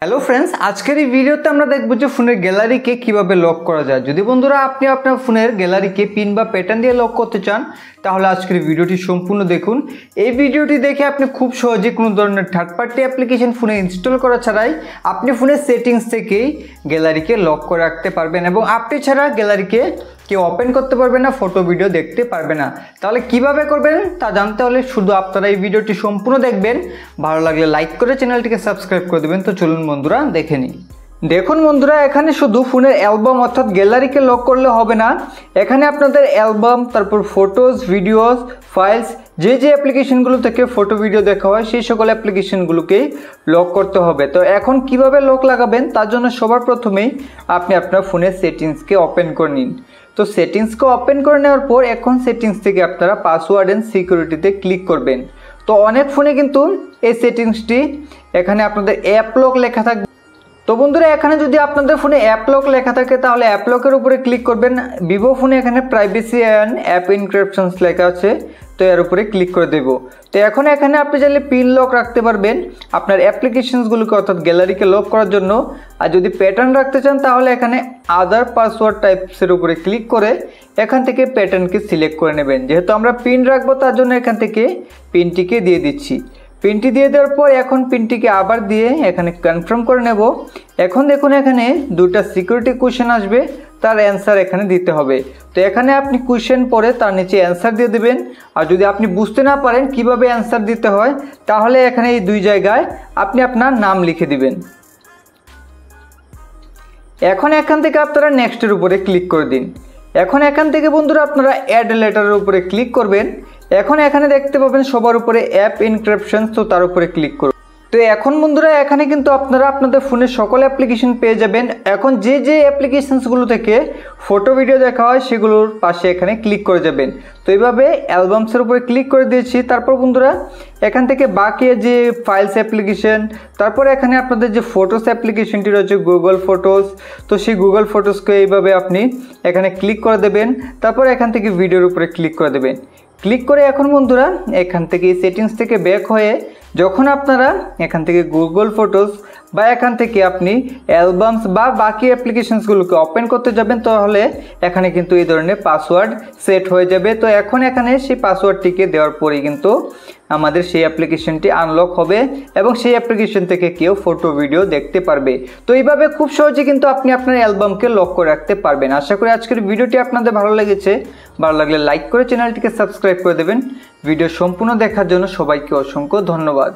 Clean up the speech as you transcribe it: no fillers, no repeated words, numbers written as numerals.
Hello friends, আজকের এই ভিডিওতে আমরা দেখব যে ফোনের গ্যালারিকে কিভাবে লক করা যায়। যদি বন্ধুরা আপনি আপনার ফোনের গ্যালারিকে পিন বা প্যাটার্ন দিয়ে লক করতে চান তাহলে আজকের ভিডিওটি সম্পূর্ণ দেখুন। এই ভিডিওটি দেখে আপনি খুব সহজে কোনো ধরনের থার্ড পার্টি অ্যাপ্লিকেশন ফোনে ইনস্টল করা ছাড়াই আপনি ফোনের সেটিংস থেকেই গ্যালারিকে লক করে রাখতে পারবেন এবং আপনি ছাড়া গ্যালারিকে কেউ ওপেন করতে পারবে না, ফটো ভিডিও দেখতে পারবে না। তাহলে কিভাবে করবেন তা জানতে হলে শুধু আপনারা এই ভিডিওটি সম্পূর্ণ দেখবেন। ভালো লাগলে লাইক করে চ্যানেলটিকে সাবস্ক্রাইব করে দেবেন। তো চলুন বন্ধুরা দেখে নিই। দেখুন বন্ধুরা, এখানে শুধু ফোনের অ্যালবাম অর্থাৎ গ্যালারিকে লক করলে হবে না, এখানে আপনাদের অ্যালবাম, তারপর ফটোজ, ভিডিওস, ফাইলস, যে অ্যাপ্লিকেশনগুলো থেকে ফটো ভিডিও দেখা হয় সেই সকল অ্যাপ্লিকেশনগুলোকেই লক করতে হবে। তো এখন কিভাবে লক লাগাবেন তার জন্য সবার প্রথমেই আপনি আপনার ফোনের সেটিংসকে ওপেন করে নিন। তো সেটিংসকে ওপেন করে নেওয়ার পর এখন সেটিংস থেকে আপনারা পাসওয়ার্ড অ্যান্ড সিকিউরিটিতে ক্লিক করবেন। তো অনেক ফোনে কিন্তু এই সেটিংসটি এখানে আপনাদের অ্যাপ লক লেখা থাকবে। তো বন্ধুরা, এখানে যদি আপনাদের ফোনে অ্যাপ লক লেখা থাকে তাহলে অ্যাপ লকের উপরে ক্লিক করবেন। ভিভো ফোনে এখানে প্রাইভেসি অ্যান্ড অ্যাপ এনক্রিপশনস লেখা আছে, তো এর উপরে ক্লিক করে দেব। তো এখন এখানে আপনি চাইলে পিন লক রাখতে পারবেন আপনার অ্যাপ্লিকেশনসগুলোকে অর্থাৎ গ্যালারিকে লক করার জন্য। আর যদি প্যাটার্ন রাখতে চান তাহলে এখানে আদার পাসওয়ার্ড টাইপসের উপরে ক্লিক করে এখান থেকে প্যাটার্নকে সিলেক্ট করে নেবেন। যেহেতু আমরা পিন রাখবো তার জন্য এখান থেকে পিনটিকে দিয়ে দিচ্ছি। পিনটি দিয়ে দেওয়ার পর এখন পিনটিকে আবার দিয়ে এখানে কনফার্ম করে নেব। এখন দেখুন এখানে দুটো সিকিউরিটি কোশ্চেন আসবে, তার অ্যান্সার এখানে দিতে হবে। তো এখানে আপনি কোশ্চেন পড়ে তার নিচে অ্যান্সার দিয়ে দেবেন। আর যদি আপনি বুঝতে না পারেন কিভাবে অ্যান্সার দিতে হয় তাহলে এখানে এই দুই জায়গায় আপনি আপনার নাম লিখে দিবেন। এখন এখান থেকে আপনারা নেক্সটের উপরে ক্লিক করে দিন। এখন এখান থেকে বন্ধুরা আপনারা অ্যাড লেটারের উপরে ক্লিক করবেন। এখন এখানে দেখতে পাবেন সবার উপরে অ্যাপ এনক্রিপশন, তো তার উপরে ক্লিক করুন। তো এখন বন্ধুরা এখানে কিন্তু আপনারা আপনাদের ফোনের সকল অ্যাপ্লিকেশন পেয়ে যাবেন। এখন যে অ্যাপ্লিকেশনসগুলো থেকে ফটো ভিডিও দেখা হয় সেগুলোর পাশে এখানে ক্লিক করে যাবেন। তো এইভাবে অ্যালবামসের উপরে ক্লিক করে দিয়েছি। তারপর বন্ধুরা এখান থেকে বাকি যে ফাইলস অ্যাপ্লিকেশন, তারপর এখানে আপনাদের যে ফটোস অ্যাপ্লিকেশনটি রয়েছে গুগল ফটোস, তো সেই গুগল ফটোসকে এইভাবে আপনি এখানে ক্লিক করে দেবেন। তারপর এখান থেকে ভিডিওর উপরে ক্লিক করে দেবেন। ক্লিক করে এখন বন্ধুরা এখান থেকে সেটিংস থেকে ব্যাক হয়ে যখন আপনারা এখান থেকে গুগল ফটোস বা এখান থেকে আপনি অ্যালবামস বা বাকি অ্যাপ্লিকেশনসগুলোকে ওপেন করতে যাবেন তাহলে এখানে কিন্তু এই ধরনের পাসওয়ার্ড সেট হয়ে যাবে। তো এখন এখানে সেই পাসওয়ার্ডটিকে দেওয়ার পরেই কিন্তু আমাদের সেই অ্যাপ্লিকেশনটি আনলক হবে এবং সেই অ্যাপ্লিকেশন থেকে কেউ ফটো ভিডিও দেখতে পারবে। তো এইভাবে খুব সহজে কিন্তু আপনি আপনার অ্যালবামকে লক করে রাখতে পারবেন। আশা করি আজকের ভিডিওটি আপনাদের ভালো লেগেছে। ভালো লাগলে লাইক করে চ্যানেলটিকে সাবস্ক্রাইব করে দেবেন। ভিডিও সম্পূর্ণ দেখার জন্য সবাইকে অসংখ্য ধন্যবাদ।